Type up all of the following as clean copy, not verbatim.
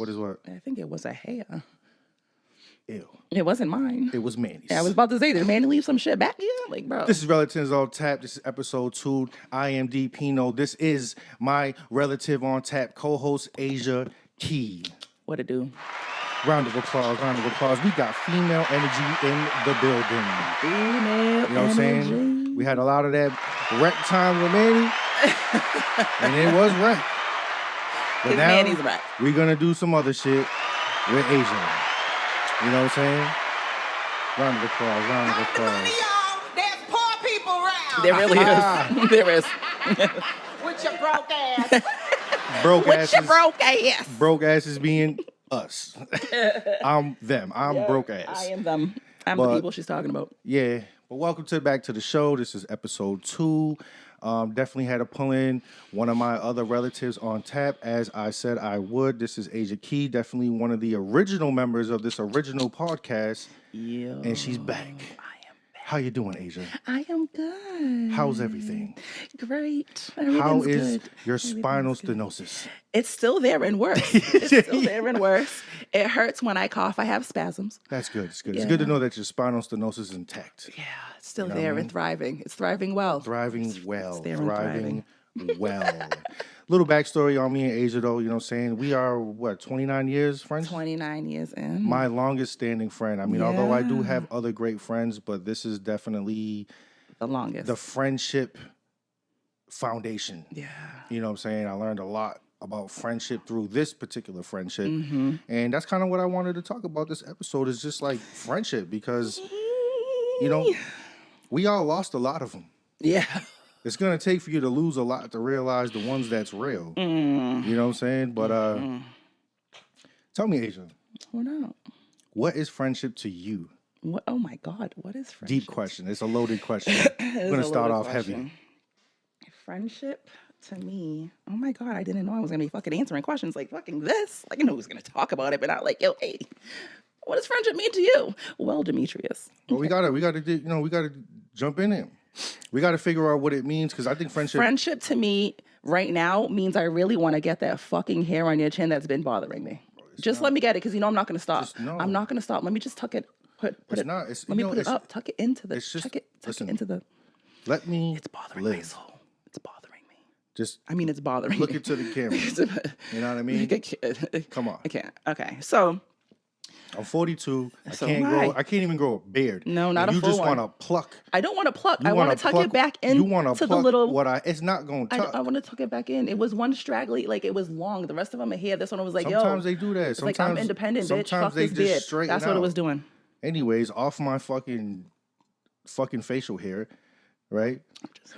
What is what? I think it was a hair. Ew. It wasn't mine. It was Manny's. I was about to say, did Manny leave some shit back here? Like, bro. This is Relatives on Tap. This is episode 2. I am Dee Pino. This is my relative on tap co-host, Asia Key. What it do? Round of applause, round of applause. We got female energy in the building. Female You know what I'm saying? We had a lot of that wreck time with Manny. And it was wreck. But now Manny's wreck. We're going to do some other shit with Asia. You know what I'm saying? Round of applause, round of applause. There's poor people around. There really is. There is. With your broke ass. Broke With asses. your broke ass. Broke asses being us. I'm them. I'm broke ass. I am them. I'm the people she's talking about. Yeah. But welcome back to the show. This is episode 2. Definitely had to pull in one of my other relatives on tap, as I said I would. This is Asia Key, definitely one of the original members of this original podcast. Yeah. And she's back. I am back. How you doing, Asia? I am good. How's everything? Great. How Everything's is good. your Everything's spinal good. stenosis? It's still there and worse. It's still there and worse. It hurts when I cough. I have spasms. That's good. It's good. It's Yeah. good to know that your spinal stenosis is intact. Yeah, it's still You know what I there mean? and thriving. It's thriving well. Thriving well. there and Thriving well. Little backstory on me and Asia, though. You know what I'm saying? We are, 29 years friends? 29 years in. My longest standing friend. I mean, although I do Yeah. have other great friends, but this is definitely The longest. the friendship foundation. yeah. You know what I'm saying? I learned a lot about friendship through this particular friendship. Mm-hmm. And that's kind of what I wanted to talk about this episode is just like friendship because, you know, we all lost a lot of them. Yeah. It's going to take for you to lose a lot to realize the ones that's real. Mm. You know what I'm saying? But tell me, Asia, What up? what is friendship to you? What? Oh my God. What is friendship? Deep question. It's a loaded question. It We're is going a to start loaded off question. heavy. Friendship to me. Oh my God. I didn't know I was going to be fucking answering questions like fucking this. Like, I know who's going to talk about it, but not like, yo, hey, what does friendship mean to you? Well, Demetrius. Well, we gotta jump in it. We gotta figure out what it means because I think Friendship to me right now means I really want to get that fucking hair on your chin that's been bothering me. Just let me get it because you know I'm not going to stop. no. I'm not going to stop. Let me just tuck it. Put It's it. not. It's, Let me you know, put it it's- up. Tuck it into the. it's just- tuck it listen. into the. Let me It's bothering my live. soul. It's bothering me. Just I mean, it's bothering look me. into the camera. You know what I mean? I can't. Come on. I can't. Okay, so I'm 42. So I can't even grow a beard. No, not and a you full just one. want to pluck. I don't want to pluck. You I want wanna to tuck pluck- it back in. You want to to pluck the little. what it's not going to tuck. I want to tuck it back in. It was one straggly, like it was long. The rest of them are here. This one was like, Sometimes yo. they do that. It's like I'm independent, bitch. Sometimes Fuck they this just beard. straighten That's what it out. was doing. Anyways, off my fucking facial hair, right?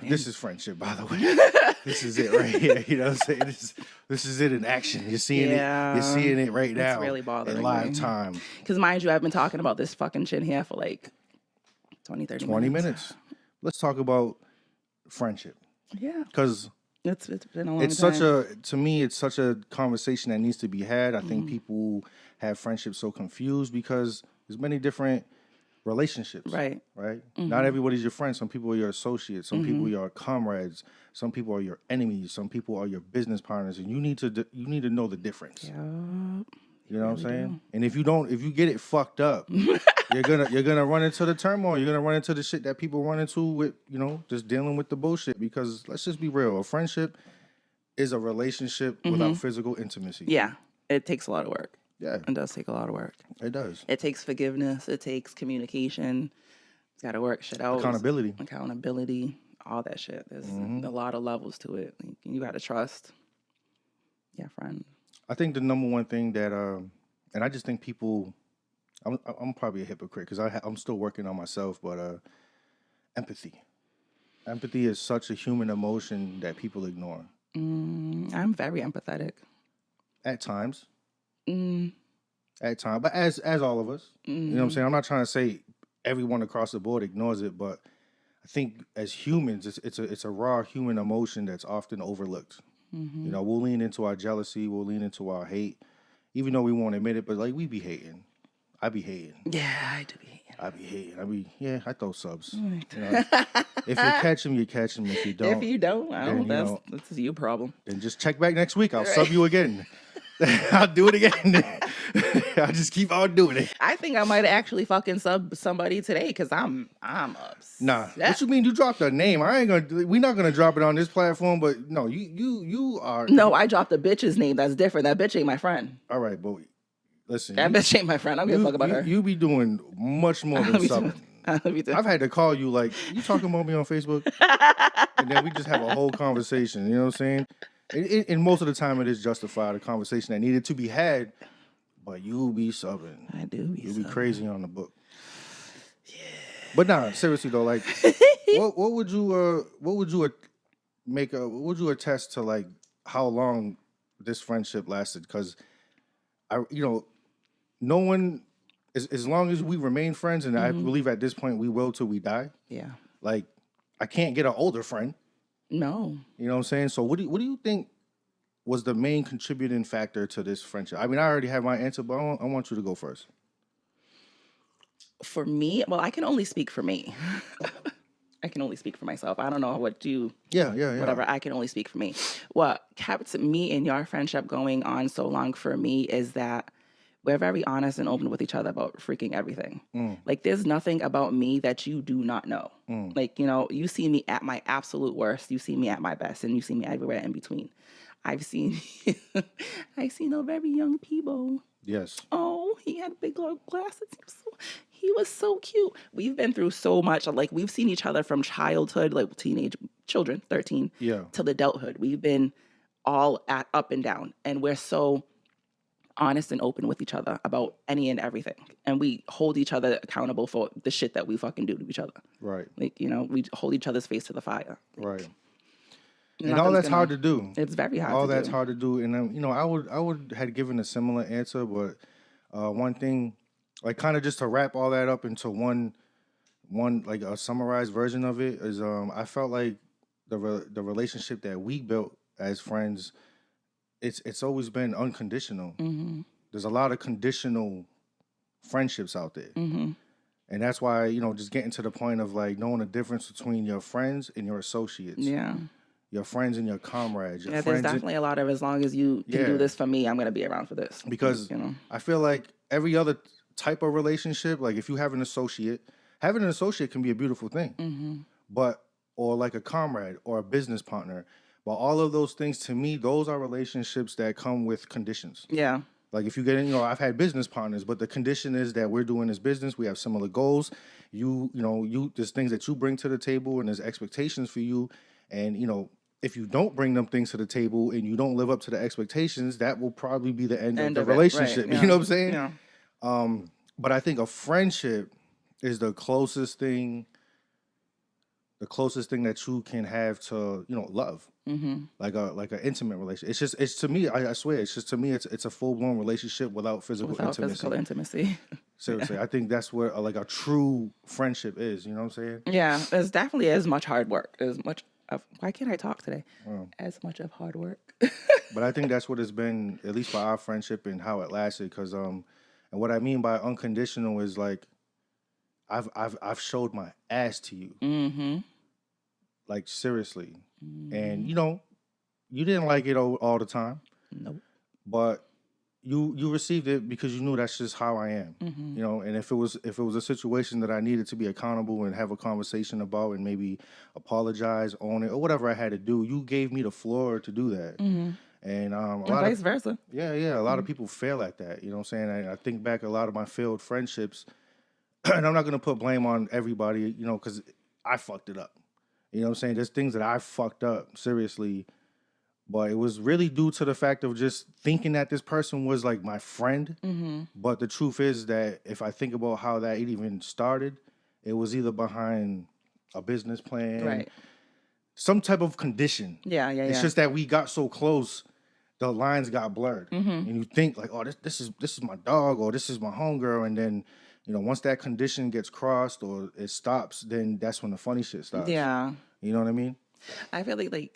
This is friendship, by the way. This is it right here. You know what I'm saying? This is it in action. You're seeing it. You're seeing it right now. really bothering in live me. time. Because mind you, I've been talking about this fucking chin hair for like 20 minutes. Let's talk about friendship. Yeah. Because It's been a long it's time. to me, it's such a conversation that needs to be had. I think people have friendship so confused because there's many different relationships. Right. Right? Not everybody's your friend. Some people are your associates. Some people are your comrades. Some people are your enemies. Some people are your business partners. And you need to know the difference. Yup. You know what I'm saying? And if you get it fucked up, you're gonna run into the turmoil. You're gonna run into the shit that people run into with, just dealing with the bullshit. Because let's just be real, a friendship is a relationship without physical intimacy. Yeah. It takes a lot of work. Yeah, It does take a lot of work. it does. It takes forgiveness. It takes communication. It's got to work shit out. Accountability, all that shit. There's a lot of levels to it. Like, you got to trust. Yeah, friend. I think the number one thing that, and I just think people, I'm probably a hypocrite because I'm still working on myself, but empathy. Empathy is such a human emotion that people ignore I'm very empathetic. at times. Mm, At times, but as all of us, you know what I'm saying? I'm not trying to say everyone across the board ignores it, but I think as humans, it's a raw human emotion that's often overlooked. You know, we'll lean into our jealousy, we'll lean into our hate, even though we won't admit it, but like we be hating. I be hating. Yeah, I do be hating. I be hating. I throw subs. You know, if you catch them, you catch them. If you don't, If you don't, then, that's you problem. then just check back next week. I'll sub you again. I'll do it again. I'll just keep on doing it. I think I might actually fucking sub somebody today because I'm upset. Nah, what you mean? You dropped a name? I ain't gonna. We're not gonna drop it on this platform. But no, you are. No, I dropped a bitch's name. That's different. That bitch ain't my friend. All right, but listen. That bitch ain't my friend. I don't give a fuck about her. You be doing much more than subbing. I've had to call you like, you talking about me on Facebook? And then we just have a whole conversation. You know what I'm saying? And most of the time it is justified, a conversation that needed to be had. But you be subbing. I do be You be subbing. crazy on the book. Yeah. But nah, seriously though, like, what would you attest to, like, how long this friendship lasted? Because no one, as long as we remain friends, and I believe at this point we will till we die. Yeah. Like, I can't get an older friend. No. You know what I'm saying? So what do you think was the main contributing factor to this friendship? I mean, I already have my answer, but I want you to go first. For me, well, I can only speak for me. I can only speak for myself. I don't know what you... Yeah. Whatever, I can only speak for me. What kept me and your friendship going on so long for me is that we're very honest and open with each other about freaking everything. Like, there's nothing about me that you do not know. Like, you see me at my absolute worst. You see me at my best, and you see me everywhere in between. I've seen a very young Peebo. Yes. Oh, he had big glasses. He was so cute. We've been through so much. Like, we've seen each other from childhood, like teenage children, 13, till adulthood. We've been all up and down, and we're so honest and open with each other about any and everything. And we hold each other accountable for the shit that we fucking do to each other. Right. Like, we hold each other's face to the fire. Right. And all that's hard to do. It's very hard all to that's do. hard to do. And, I would had given a similar answer, but one thing, like, kind of just to wrap all that up into one like a summarized version of it is I felt like the relationship that we built as friends, it's always been unconditional. There's a lot of conditional friendships out there. And that's why, just getting to the point of, like, knowing the difference between your friends and your associates. Yeah. Your friends and your comrades. Your there's friends definitely a lot of, as long as you can do this for me, I'm going to be around for this. Because I feel like every other type of relationship, like if you have an associate, having an associate can be a beautiful thing. Or like a comrade or a business partner. But all of those things, to me, those are relationships that come with conditions. Yeah. Like if you get in, I've had business partners, but the condition is that we're doing this business. We have similar goals. There's things that you bring to the table and there's expectations for you. And, if you don't bring them things to the table and you don't live up to the expectations, that will probably be the end of the relationship. Right. Yeah. You know what I'm saying? Yeah. But I think a friendship is the closest thing that you can have to, love. Like an intimate relationship. It's to me, I swear, it's a full-blown relationship without physical intimacy. Seriously, I think that's where like a true friendship is. You know what I'm saying? Yeah, there's definitely as much hard work, as much of, why can't I talk today? As much of hard work. But I think that's what it's been, at least for our friendship and how it lasted. Because and what I mean by unconditional is like, I've showed my ass to you. Like, seriously. And, you didn't like it all the time. Nope. But you received it because you knew that's just how I am. And if it was a situation that I needed to be accountable and have a conversation about and maybe apologize, own it, or whatever I had to do, you gave me the floor to do that. And vice versa. Yeah. A lot of people fail at that. You know what I'm saying? I think back a lot of my failed friendships, and I'm not going to put blame on everybody, because I fucked it up. You know what I'm saying? There's things that I fucked up, seriously. But it was really due to the fact of just thinking that this person was like my friend. But the truth is that if I think about how that even started, it was either behind a business plan, right, some type of condition. Yeah. It's just that we got so close, the lines got blurred. And you think like, oh, this is my dog or this is my homegirl. And then, once that condition gets crossed or it stops, then that's when the funny shit starts. Yeah. You know what I mean? I feel like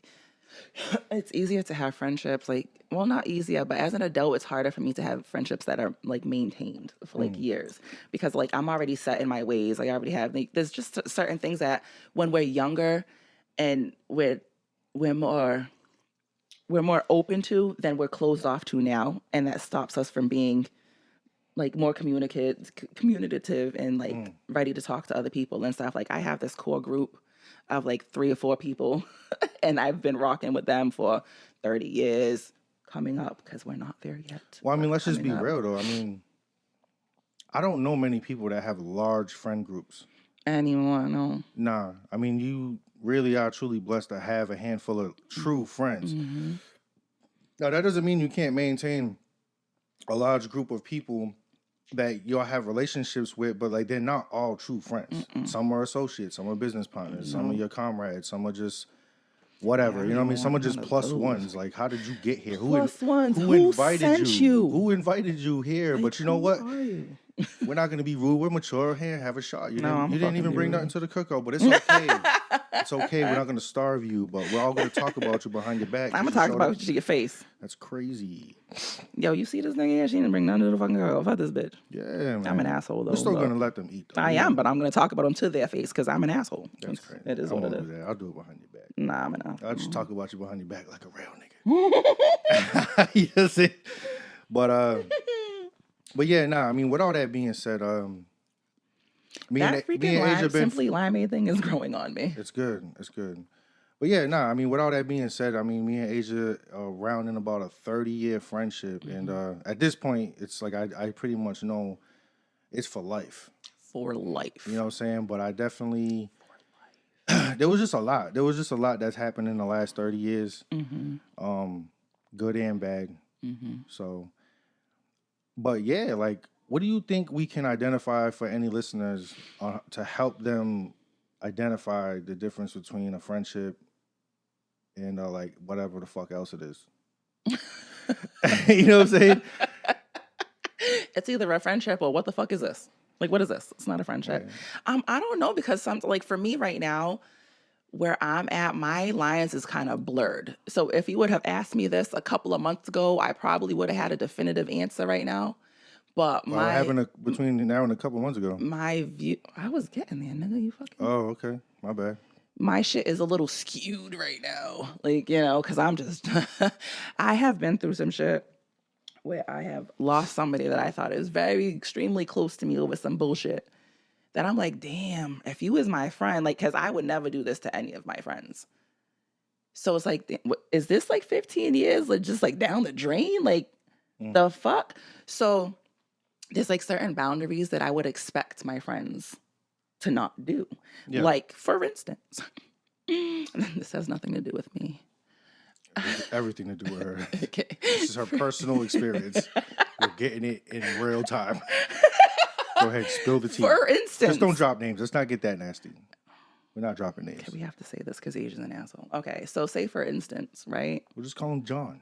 it's easier to have friendships, not easier, but as an adult, it's harder for me to have friendships that are like maintained for years, because I'm already set in my ways. I already have, there's just certain things that when we're younger and we're more we're more open to than we're closed off to now, and that stops us from being like more communicative and like ready to talk to other people and stuff. Like I have this core group of like 3 or 4 people and I've been rocking with them for 30 years coming up because we're not there yet. Well, I mean, let's just be up. real though. I mean, I don't know many people that have large friend groups. Anymore, no. Nah. I mean, you really are truly blessed to have a handful of true friends. Mm-hmm. Now, that doesn't mean you can't maintain a large group of people that y'all have relationships with, but like they're not all true friends. Some are associates, some are business partners, some are your comrades, some are just whatever. You know what I mean? Some are just plus ones. Like, how did you get here? Who invited you? Who invited you here? Like, but you know what? We're not gonna be rude. We're mature here. Have a shot. You didn't even bring nothing to the cookout, but it's okay. It's okay. We're not gonna starve you, but we're all gonna talk about you behind your back. I'm gonna talk about you to your face. That's crazy. Yo, you see this nigga here? She didn't bring none to the fucking cookout. Fuck this bitch. Yeah, man. I'm an asshole though. We're still gonna let them eat. Though. I am, but I'm gonna talk about them to their face because I'm an asshole. That's crazy. It is what it is. I'll do it behind your back. Nah, I'm an asshole. I'll just talk about you behind your back like a real nigga. You know what I'm saying? But yeah, nah. I mean, with all that being said, me that and freaking Asia simply limeade thing is growing on me. It's good. It's good. But yeah, nah. I mean, with all that being said, I mean, me and Asia are rounding about a 30-year friendship, and at this point, it's like I pretty much know it's for life. For life. You know what I'm saying? But I definitely there was just a lot. There was just a lot that's happened in the last 30 years. Good and bad. So. But yeah, like, what do you think we can identify for any listeners to help them identify the difference between a friendship and like whatever the fuck else it is? You know what I'm saying? It's either a friendship or what the fuck is this? Like, what is this? It's not a friendship. Right. I don't know because like for me right now, where I'm at, my lines is kind of blurred. So if you would have asked me this a couple of months ago, I probably would have had a definitive answer right now. But what happened between now and a couple of months ago? My view, I was getting there, nigga. You fucking. Oh, okay. My bad. My shit is a little skewed right now. Like, you know, because I'm just, I have been through some shit where I have lost somebody that I thought is very extremely close to me over some bullshit. That I'm like, damn, if you was my friend, like, because I would never do this to any of my friends. So it's like, is this like 15 years, like just like down the drain? Like, the fuck? So there's like certain boundaries that I would expect my friends to not do. Yeah. Like, for instance, this has nothing to do with me. Everything to do with her. Okay. This is her personal experience. We're getting it in real time. Go ahead, spill the tea. For instance. Just don't drop names. Let's not get that nasty. We're not dropping names. Okay, we have to say this because Asia's an asshole. Okay, so say for instance, right? We'll just call him John.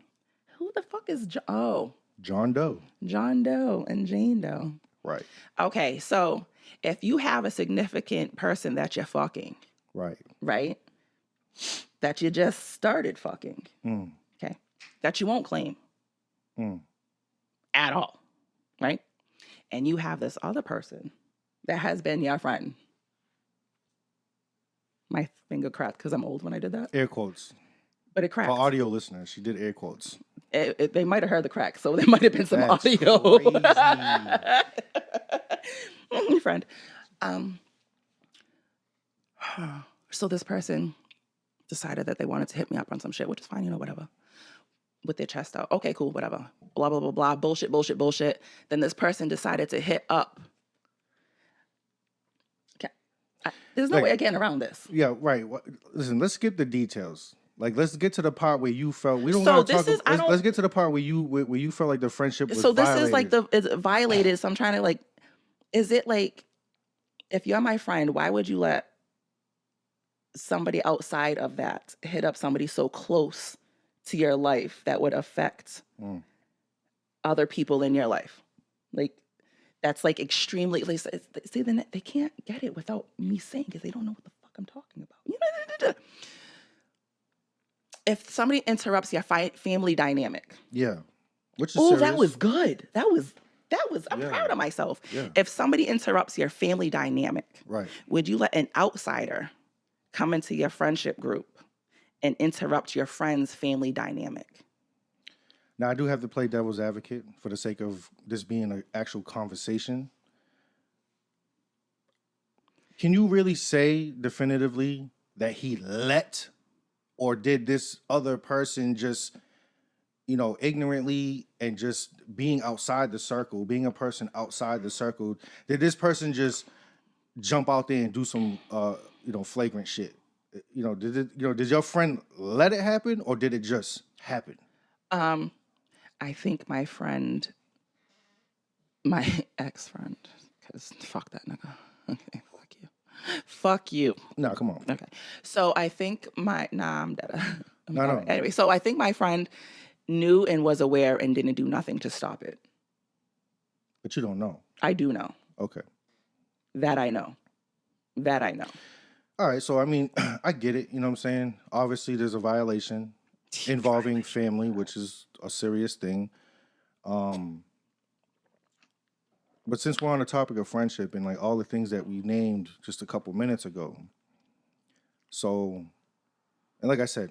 Who the fuck is John? Oh. John Doe. John Doe and Jane Doe. Right. Okay, so if you have a significant person that you're fucking. Right. Right? That you just started fucking. Okay. That you won't claim. At all. Right? And you have this other person that has been your friend. My finger cracked because I'm old when I did that. Air quotes. But it cracked. For audio listeners, she did air quotes. They might have heard the crack, so there might have been some audio. Crazy. Friend. So this person decided that they wanted to hit me up on some shit, which is fine, you know, whatever. With their chest out. Okay, cool, whatever. Blah, blah, blah, blah. Bullshit. Then this person decided to hit up. Okay. There's no way of getting around this. Yeah, right. Listen, let's skip the details. Like, let's get to the part where you felt we don't want to talk. Let's get to the part where you felt like the friendship was violated. So this is like it's violated. So I'm trying to like, is it like, if you're my friend, why would you let somebody outside of that hit up somebody so close to your life that would affect other people in your life? Like, that's like extremely, like, see, then they can't get it without me saying, because they don't know what the fuck I'm talking about. You know? If somebody interrupts your family dynamic. Yeah. Which is serious. That was good. That was, I'm proud of myself. Yeah. If somebody interrupts your family dynamic, right, would you let an outsider come into your friendship group and interrupt your friend's family dynamic. Now, I do have to play devil's advocate for the sake of this being an actual conversation. Can you really say definitively that he let, or did this other person just, ignorantly and just being outside the circle, being a person outside the circle, did this person just jump out there and do some, flagrant shit? Did your friend let it happen, or did it just happen? I think my ex-friend, because fuck that nigga. Okay, fuck you. Fuck you. No, come on. Okay. So I think I'm dead. No. Anyway, so I think my friend knew and was aware and didn't do nothing to stop it. But you don't know. I do know. Okay. That I know. All right, so I mean, I get it, you know what I'm saying? Obviously, there's a violation involving family, which is a serious thing. But since we're on the topic of friendship and like all the things that we named just a couple minutes ago, so, and like I said,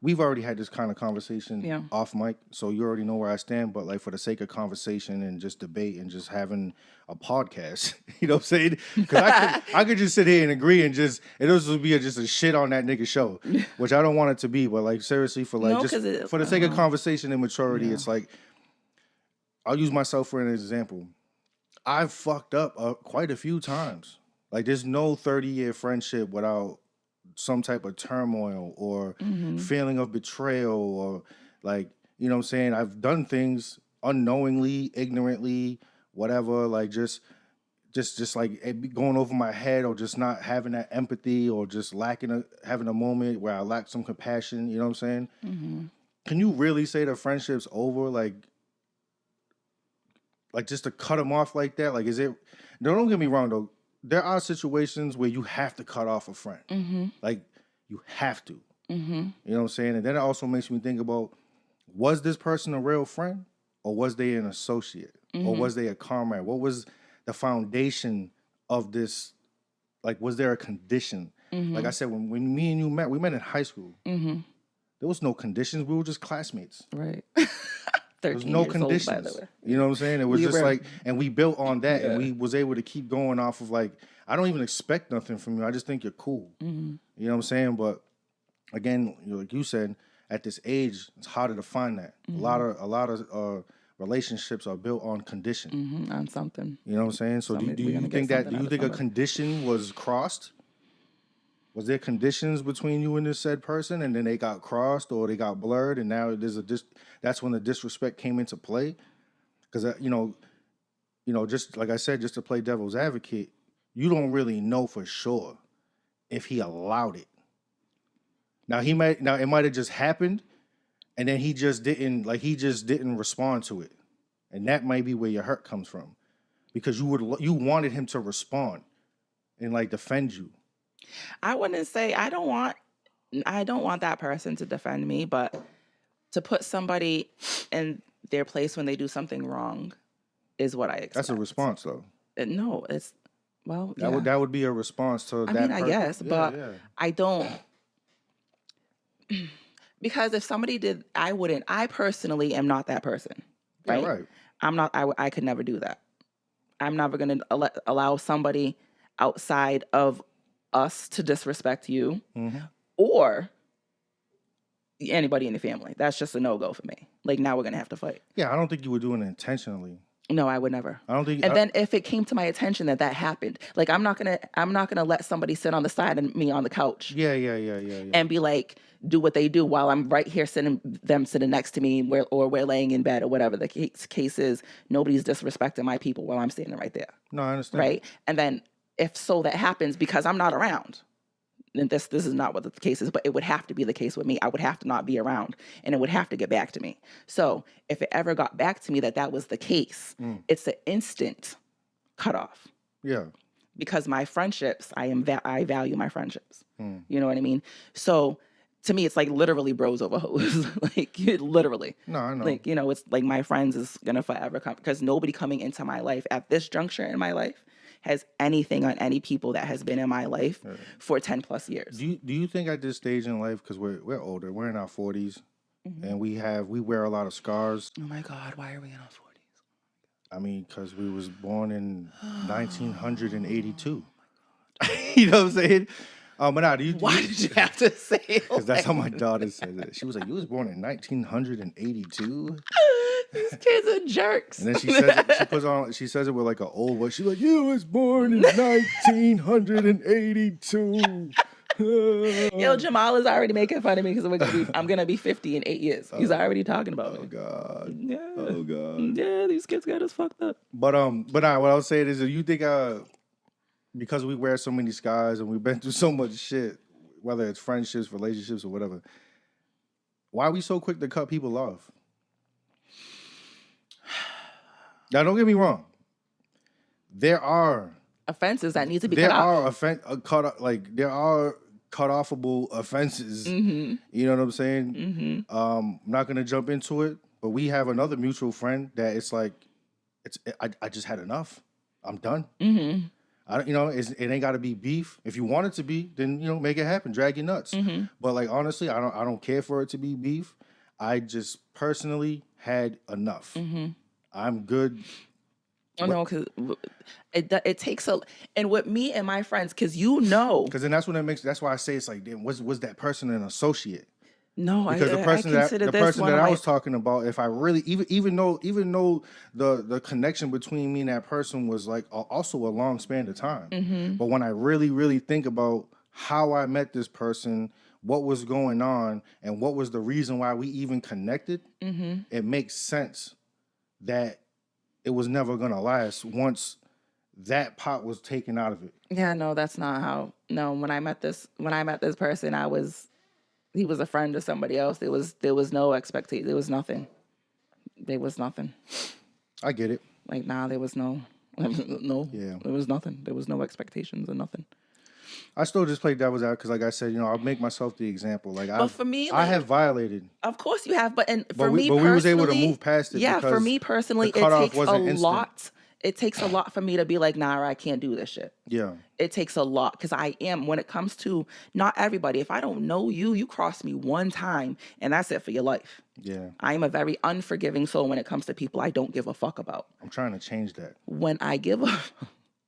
we've already had this kind of conversation off mic, so you already know where I stand. But like for the sake of conversation and just debate and just having a podcast, you know what I'm saying? Because I could just sit here and agree and just would be just a shit on that nigga show, which I don't want it to be. But like seriously, for like for the sake of conversation and maturity, it's like I'll use myself for an example. I've fucked up quite a few times. Like there's no 30-year friendship without some type of turmoil or feeling of betrayal or like, you know what I'm saying? I've done things unknowingly, ignorantly, whatever, like just like it be going over my head or just not having that empathy or just having a moment where I lack some compassion, you know what I'm saying? Can you really say the friendship's over? Like just to cut them off like that? Like, is it, don't get me wrong though. There are situations where you have to cut off a friend. Like, you have to. You know what I'm saying? And then it also makes me think about, was this person a real friend? Or was they an associate? Or was they a comrade? What was the foundation of this? Like, was there a condition? Like I said, when me and you met, we met in high school. There was no conditions. We were just classmates. Right. There was no conditions. Old, by the way. You know what I'm saying? It was like, and we built on that, and we was able to keep going off of like, I don't even expect nothing from you. I just think you're cool. You know what I'm saying? But again, like you said, at this age, it's harder to find that. A lot of relationships are built on condition. On something. You know what I'm saying? So do you think a condition was crossed? Was there conditions between you and this said person, and then they got crossed or they got blurred, and now there's that's when the disrespect came into play? Because just like I said, just to play devil's advocate, you don't really know for sure if he allowed it. Now it might have just happened, and then he just didn't respond to it, and that might be where your hurt comes from, because you wanted him to respond and like defend you. I wouldn't say I don't want that person to defend me, but to put somebody in their place when they do something wrong is what I expect. That's a response, though. No, it's well. That would be a response to that. I mean, I guess, but I don't. Because if somebody did, I wouldn't. I personally am not that person. Right? Yeah, right. I'm not. I could never do that. I'm never going to allow somebody outside of us to disrespect you or anybody in the family. That's just a no-go for me. Like, now we're going to have to fight. Yeah, I don't think you were doing it intentionally. No, I would never. I don't think. And then if it came to my attention that happened, like I'm not gonna let somebody sit on the side of me on the couch. Yeah. And be like, do what they do while I'm right here sitting next to me, or we're laying in bed or whatever the case is. Nobody's disrespecting my people while I'm standing right there. No, I understand. Right, and then if so that happens because I'm not around. And this is not what the case is, but it would have to be the case with me. I would have to not be around, and it would have to get back to me. So if it ever got back to me that was the case, it's an instant cutoff. Yeah. Because my friendships, I value my friendships. You know what I mean? So to me, it's like literally bros over hoes. Like literally. No, I know. Like, it's like my friends is gonna forever come, because nobody coming into my life at this juncture in my life has anything on any people that has been in my life for 10 plus years. Do you think at this stage in life, because we're older, we're in our 40s, and we wear a lot of scars. Oh my God, why are we in our 40s? I mean, because we was born in 1982. You know what I'm saying? But now, Why did you have to say it? Because that's how my daughter says it. She was like, "You was born in 1982." These kids are jerks. And then she says it, she says it with like an old voice. She's like, "You was born in 1982." Yo, Jamal is already making fun of me because I'm gonna be 50 in 8 years. He's already talking about me. Oh God. Yeah. Oh God. Yeah, these kids got us fucked up. But what I was saying is, you think because we wear so many scars and we've been through so much shit, whether it's friendships, relationships, or whatever, why are we so quick to cut people off? Now, don't get me wrong. There are offenses that need to be cut off. There are cut-offable offenses. Mm-hmm. You know what I'm saying? Mm-hmm. I'm not gonna jump into it, but we have another mutual friend that it's like, I just had enough. I'm done. Mm-hmm. It ain't got to be beef. If you want it to be, then make it happen. Drag your nuts. Mm-hmm. But like honestly, I don't care for it to be beef. I just personally had enough. Mm-hmm. I'm good. I know, because it takes and with me and my friends, because then that's why I say it's like, damn, was that person an associate? No, because the person that I was talking about, if I really even though the connection between me and that person was like also a long span of time, mm-hmm. but when I really think about how I met this person, what was going on, and what was the reason why we even connected, mm-hmm. it makes sense that it was never gonna last once that pot was taken out of it. Yeah, no, that's not how. No, when I met this person, he was a friend of somebody else. There was no expectation. There was nothing. There was nothing. I get it. Like, nah, there was no. Yeah. There was nothing. There was no expectations or nothing. I still just play devil's advocate because, like I said, I'll make myself the example. But for me, I have violated. Of course you have, but we was able to move past it. Yeah, for me personally, it takes a lot. It takes a lot for me to be like, nah, I can't do this shit. Yeah. It takes a lot because when it comes to not everybody, if I don't know you, you cross me one time and that's it for your life. Yeah. I am a very unforgiving soul when it comes to people I don't give a fuck about. I'm trying to change that. When I give a...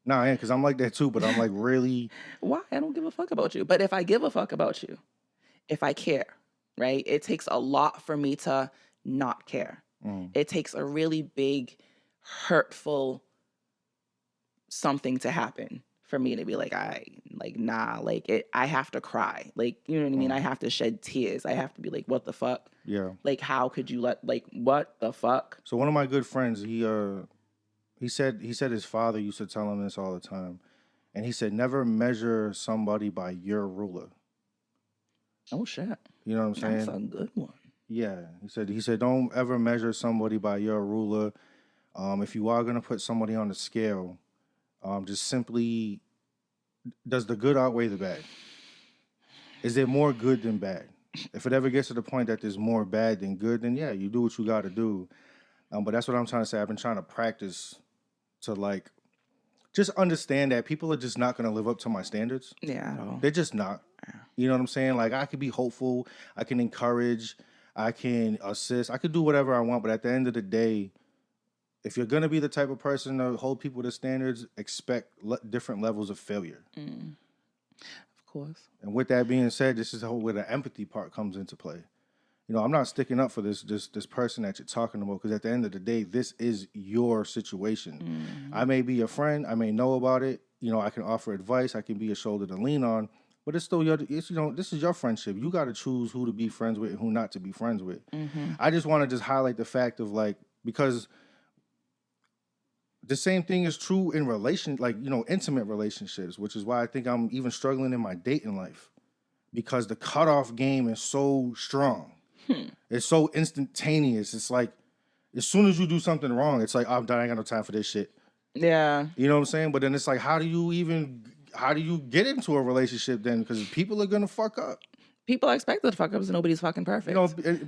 No, I am, because I'm like that too, but I'm like really... Why? I don't give a fuck about you. But if I give a fuck about you, if I care, right? It takes a lot for me to not care. It takes a really big, hurtful something to happen for me to be like, I have to cry. Like, you know what I mean? I have to shed tears. I have to be like, what the fuck? Yeah. Like, how could you what the fuck? So one of my good friends, he said his father used to tell him this all the time. And he said, never measure somebody by your ruler. Oh, shit. You know what I'm saying? That's a good one. Yeah. He said, don't ever measure somebody by your ruler. If you are going to put somebody on the scale, just simply, does the good outweigh the bad? Is there more good than bad? If it ever gets to the point that there's more bad than good, then yeah, you do what you got to do. But that's what I'm trying to say. I've been trying to practice to like just understand that people are just not going to live up to my standards. Yeah, at all. They're just not. Yeah. You know what I'm saying? Like, I could be hopeful, I can encourage, I can assist, I could do whatever I want, but at the end of the day, if you're going to be the type of person to hold people to standards, expect different levels of failure. Of course. And with that being said, this is where the empathy part comes into play. I'm not sticking up for this person that you're talking about, because at the end of the day, this is your situation. I may be a friend, I may know about it. I can offer advice, I can be a shoulder to lean on, but it's still this is your friendship. You got to choose who to be friends with and who not to be friends with. I just want to just highlight the fact of because the same thing is true in intimate relationships, which is why I think I'm even struggling in my dating life, because the cutoff game is so strong. It's so instantaneous. It's like, as soon as you do something wrong, it's like, I'm done. I ain't got no time for this shit. Yeah. You know what I'm saying? But then it's like, how do you get into a relationship then? Because people are going to fuck up. People are expected to fuck up, so nobody's fucking perfect.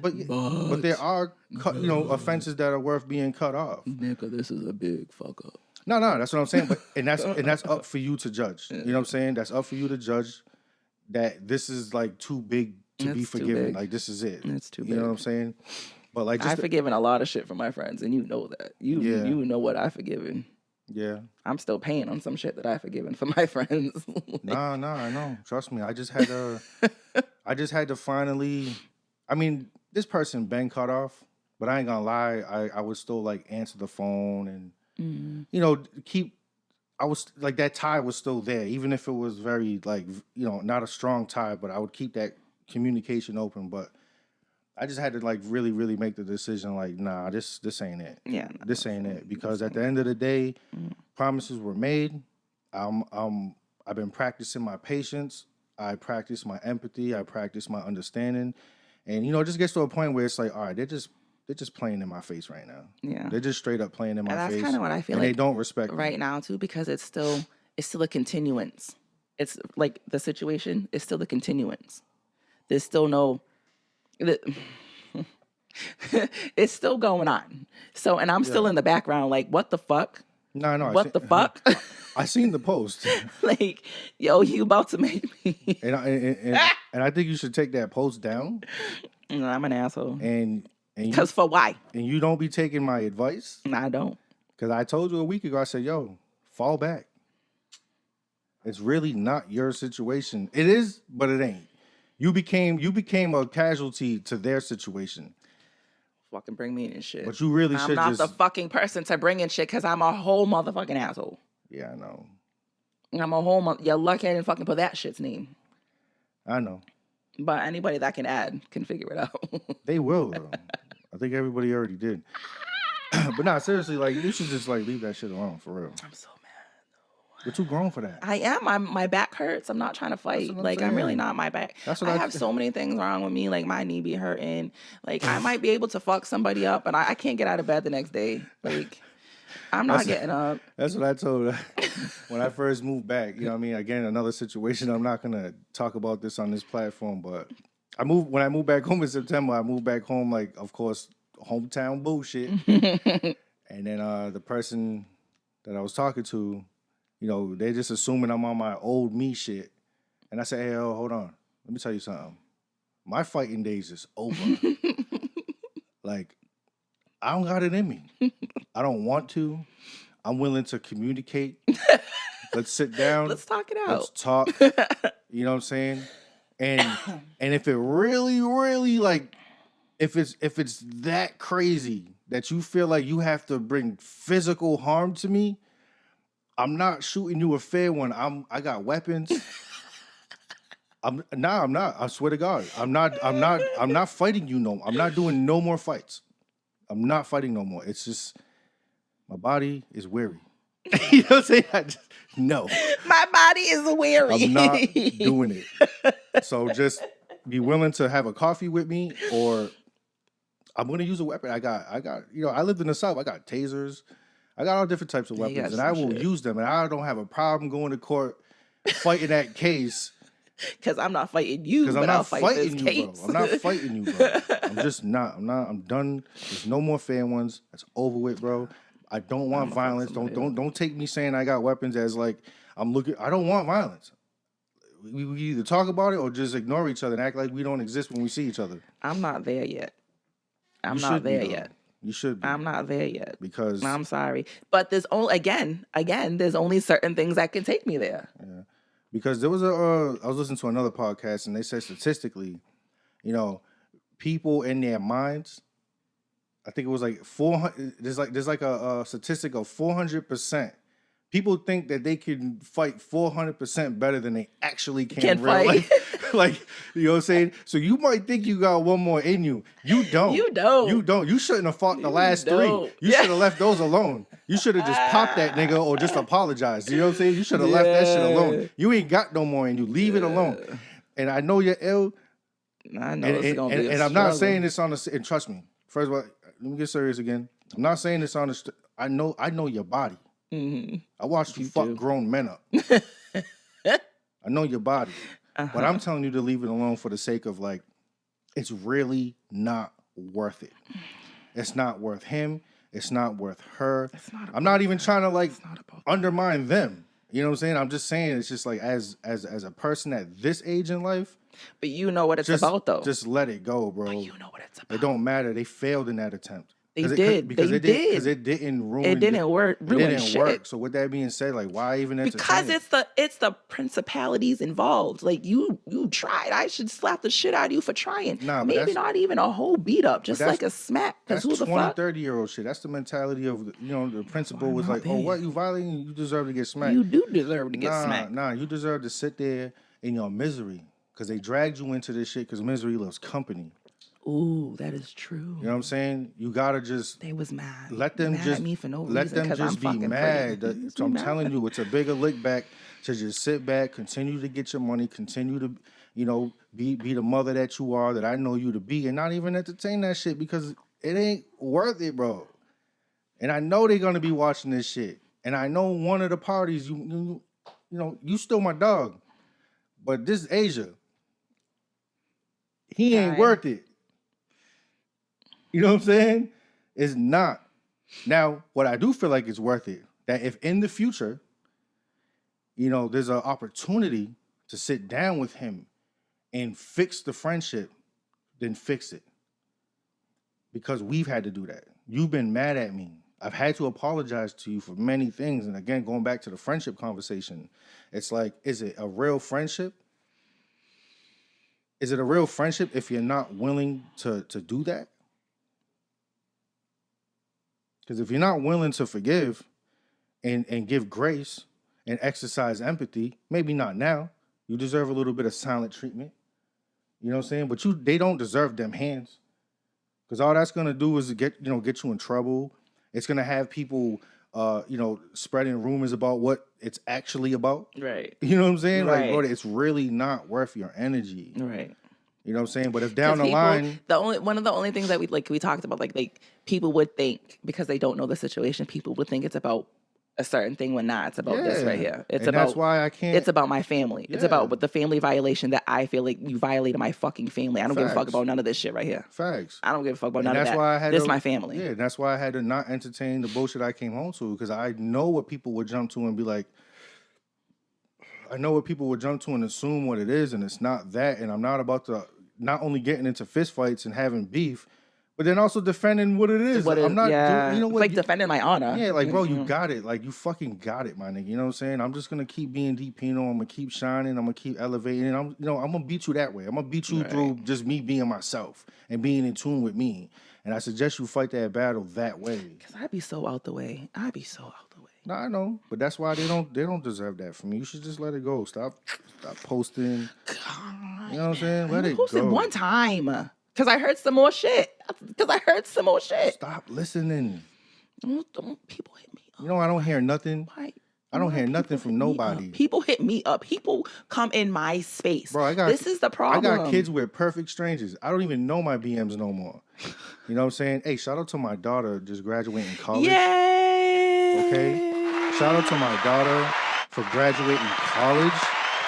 But there are, offenses that are worth being cut off. Nigga, this is a big fuck up. No, that's what I'm saying. But and that's up for you to judge. You know what I'm saying? That's up for you to judge that this is like too big to be forgiven. Like this is it. It's too big. You know what I'm saying? But like, I've forgiven a lot of shit from my friends, and you know that. You know what I've forgiven. Yeah. I'm still paying on some shit that I've forgiven for my friends. Nah, I know. Trust me. I just had to finally. I mean, this person been cut off, but I ain't gonna lie. I would still like answer the phone and you know I was like that tie was still there, even if it was very like not a strong tie, but I would keep that communication open. But I just had to like really, really make the decision like, nah, this ain't it. Yeah, this ain't it, because at the end of the day, promises were made. I've been practicing my patience. I practice my empathy. I practice my understanding, and it just gets to a point where it's like, all right, they're just playing in my face right now. Yeah, they're just straight up playing in my face. That's kind of what I feel and like. They don't respect right me. now too, because it's still a continuance. It's like the situation is still a continuance. There's still no. It's still going on. So, and I'm still in the background, like, what the fuck? No, what the fuck? I seen the post. Like, yo, you about to make me? and I think you should take that post down. I'm an asshole. And because for why? And you don't be taking my advice. I don't. Because I told you a week ago. I said, yo, fall back. It's really not your situation. It is, but it ain't. You became a casualty to their situation. Fucking bring me in shit. But you really should. I'm not the fucking person to bring in shit because I'm a whole motherfucking asshole. Yeah, I know. I'm a whole you're lucky I didn't fucking put that shit's name. I know. But anybody that can add can figure it out. They will though. I think everybody already did. But nah, seriously, like you should just like leave that shit alone for real. I'm so mad. You're too grown for that. I am. My back hurts. I'm not trying to fight. I'm really not. My back. I have so many things wrong with me. Like my knee be hurting. Like I might be able to fuck somebody up, and I can't get out of bed the next day. Like I'm not getting up. That's what I told her when I first moved back. You know what I mean? Again, another situation. I'm not gonna talk about this on this platform, but when I moved back home in September. I moved back home, like, of course, hometown bullshit. And then the person that I was talking to, they just assuming I'm on my old me shit. And I said, hey, hold on. Let me tell you something. My fighting days is over. Like, I don't got it in me. I don't want to. I'm willing to communicate. Let's sit down. Let's talk it out. Let's talk. You know what I'm saying? And if it really, really, like, if it's that crazy that you feel like you have to bring physical harm to me, I'm not shooting you a fair one. I got weapons. I'm not. I swear to God. I'm not fighting you no more. I'm not doing no more fights. I'm not fighting no more. It's just my body is weary. You know what I'm saying? No. My body is weary. I'm not doing it. So just be willing to have a coffee with me, or I'm going to use a weapon. I got, I lived in the South. I got tasers. I got all different types of weapons, and I will use them. And I don't have a problem going to court fighting that case. Because I'm not fighting you, but I'll fight this case. Bro. I'm not fighting you, bro. I'm just not. I'm done. There's no more fair ones. That's over with, bro. I don't want violence. Don't take me saying I got weapons as like I'm looking. I don't want violence. We either talk about it or just ignore each other and act like we don't exist when we see each other. I'm not there yet. I'm not there yet. You should be. I'm not there yet. Because I'm sorry. But there's only again, there's only certain things that can take me there. Yeah. Because there was I was listening to another podcast and they said statistically, people in their minds, I think it was like 400. There's like a statistic of 400%. People think that they can fight 400% better than they actually can fight. Like, you know what I'm saying? So you might think you got one more in you. You don't. You don't. You don't. You shouldn't have fought the last three. You should have left those alone. You should have just popped that nigga or just apologized. You know what I'm saying? You should have left that shit alone. You ain't got no more in you. Leave it alone. And I know you're ill. I know it's going to be a And I'm not saying this on the... And trust me. First of all, let me get serious again. I'm not saying this on the... I know your body. Mm-hmm. I watched you fuck grown men up. I know your body. But I'm telling you to leave it alone for the sake of, like, it's really not worth it. It's not worth him. It's not worth her. It's not I'm not even trying to like not about undermine them. You know what I'm saying? I'm just saying it's just like as a person at this age in life. But you know what it's just, about, though. Just let it go, bro. But you know what it's about. It don't matter. They failed in that attempt. They did. Because they did. Because it didn't ruin. It didn't work. It didn't work. So with that being said, like, why even entertain? Because it's the principalities involved. Like you tried. I should slap the shit out of you for trying. Nah, but maybe not even a whole beat up, just like a smack. That's who the 20, fuck? 30-year-old shit. That's the mentality of the principal was like, oh, what you violating? You deserve to get smacked. You do deserve to get smacked. Nah, you deserve to sit there in your misery because they dragged you into this shit because misery loves company. Ooh, that is true. You know what I'm saying? You gotta just. They was mad. Let them mad just. at me for no let reason, them just be mad. So I'm mad. telling you, it's a bigger lick back to just sit back, continue to get your money, continue to, be the mother that you are, that I know you to be, and not even entertain that shit because it ain't worth it, bro. And I know they're gonna be watching this shit, and I know one of the parties, you still my dog, but this Asia, he ain't worth it. You know what I'm saying? It's not. Now, what I do feel like it's worth it, that if in the future, there's an opportunity to sit down with him and fix the friendship, then fix it. Because we've had to do that. You've been mad at me. I've had to apologize to you for many things. And again, going back to the friendship conversation, it's like, is it a real friendship? Is it a real friendship if you're not willing to do that? Because if you're not willing to forgive and give grace and exercise empathy, maybe not now. You deserve a little bit of silent treatment. You know what I'm saying? But they don't deserve them hands. Because all that's gonna do is get you in trouble. It's gonna have people spreading rumors about what it's actually about. Right. You know what I'm saying? Right. Like, bro, it's really not worth your energy. Right. You know what I'm saying? But if down the line, one of the only things that we talked about, like people would think, because they don't know the situation, people would think it's about a certain thing when not. It's about this right here. It's about, that's why I can't. It's about my family. Yeah. It's about the family violation that I feel like you violated my fucking family. I don't give a fuck about none of this shit right here. Facts. I don't give a fuck about none of that. Why I had this is my family. Yeah, that's why I had to not entertain the bullshit I came home to, because I know what people would jump to and be like, I know what people would jump to and assume what it is, and it's not that. And I'm not about to not only getting into fist fights and having beef, but then also defending what it is. I'm not doing, it's like defending my honor. Yeah, like, bro, you got it. Like, you fucking got it, my nigga. You know what I'm saying? I'm just gonna keep being Dee Pino. I'm gonna keep shining. I'm gonna keep elevating. And I'm gonna beat you that way. I'm gonna beat you through just me being myself and being in tune with me. And I suggest you fight that battle that way. Cause I'd be so out the way. No, I know, but that's why they don't deserve that from me. You should just let it go. Stop posting. God, you know what I'm saying? Let it posted go. one time. Cause I heard some more shit. Stop listening. Don't people hit me up. I don't hear nothing. Why? I don't hear nothing from nobody. People hit me up. People come in my space. Bro, this is the problem. I got kids with perfect strangers. I don't even know my BMs no more. You know what I'm saying? Hey, shout out to my daughter just graduating college. Yay! Okay? Shout out to my daughter for graduating college.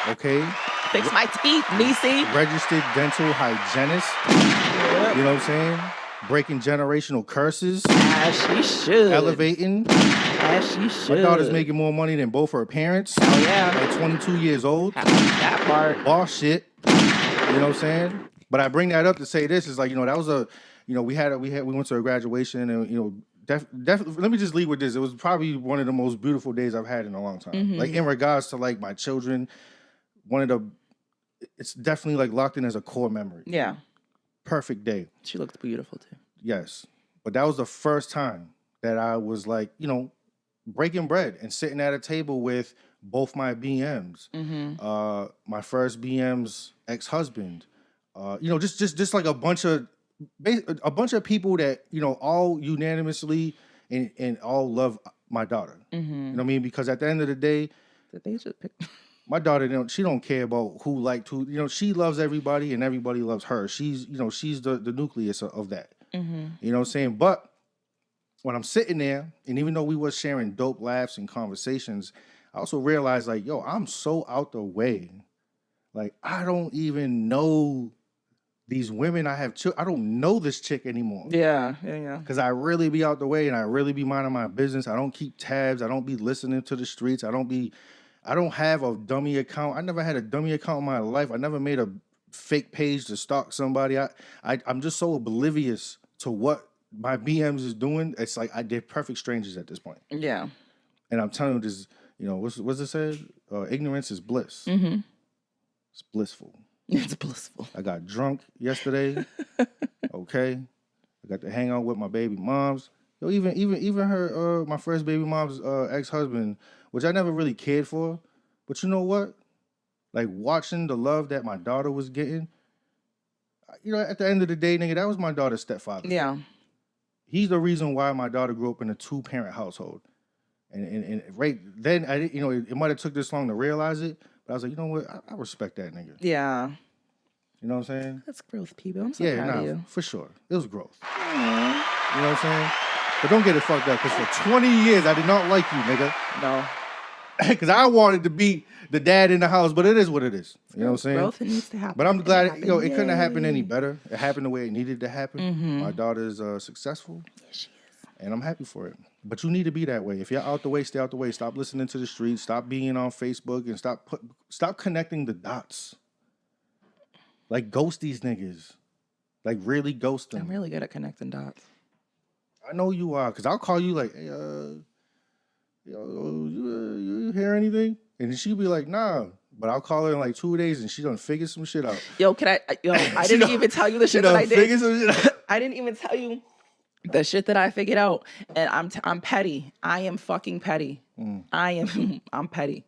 Okay? Fix my teeth, Niecy. Registered dental hygienist. Yep. You know what I'm saying? Breaking generational curses. As she should. Elevating. As she should. My daughter's making more money than both her parents. Oh, yeah. At 22 years old. That part. Boss shit. You know what I'm saying? But I bring that up to say this is like, that was we went to a graduation and, definitely, let me just leave with this. It was probably one of the most beautiful days I've had in a long time. Mm-hmm. Like, in regards to, like, my children, it's definitely, like, locked in as a core memory. Yeah. Perfect day. She looks beautiful, too. Yes. But that was the first time that I was, like, breaking bread and sitting at a table with both my BMs. Mm-hmm. My first BM's ex-husband. Just like a bunch of people that, all unanimously and all love my daughter. Mm-hmm. You know what I mean? Because at the end of the day, did they just pick? My daughter, she don't care about who liked who. She loves everybody and everybody loves her. She's the nucleus of that. Mm-hmm. You know what I'm saying? But when I'm sitting there, and even though we was sharing dope laughs and conversations, I also realized, like, I'm so out the way. Like, I don't even know these women, I don't know this chick anymore. Yeah. Because I really be out the way and I really be minding my business. I don't keep tabs. I don't be listening to the streets. I don't have a dummy account. I never had a dummy account in my life. I never made a fake page to stalk somebody. I'm just so oblivious to what my BMs is doing. It's like they're perfect strangers at this point. Yeah. And I'm telling you this, what's it said? Ignorance is bliss. Mm-hmm. It's blissful. It's blissful. I got drunk yesterday. Okay. I got to hang out with my baby moms. Yo, even her, my first baby mom's ex-husband, which I never really cared for. But you know what? Like, watching the love that my daughter was getting, at the end of the day, nigga, that was my daughter's stepfather. Yeah. He's the reason why my daughter grew up in a 2-parent household. And right then, it might have took this long to realize it, but I was like, you know what? I respect that nigga. Yeah. You know what I'm saying? That's growth, people. I'm so proud of you. For sure. It was growth. Aww. You know what I'm saying? But don't get it fucked up, because for 20 years, I did not like you, nigga. No. Because I wanted to be the dad in the house, but it is what it is. You know what I'm saying? Growth needs to happen. But I'm glad, it couldn't have happened any better. It happened the way it needed to happen. Mm-hmm. My daughter's successful. Yes, she is. And I'm happy for it. But you need to be that way. If you're out the way, stay out the way. Stop listening to the streets. Stop being on Facebook and stop connecting the dots. Like, ghost these niggas. Like, really ghost them. I'm really good at connecting dots. I know you are, because I'll call you like, hey, you hear anything? And then she'll be like, nah. But I'll call her in like 2 days and she done figure some shit out. I didn't even tell you the shit that I did. Figure some shit out. I didn't even tell you the shit that I figured out. And I'm petty. I am fucking petty. I'm petty.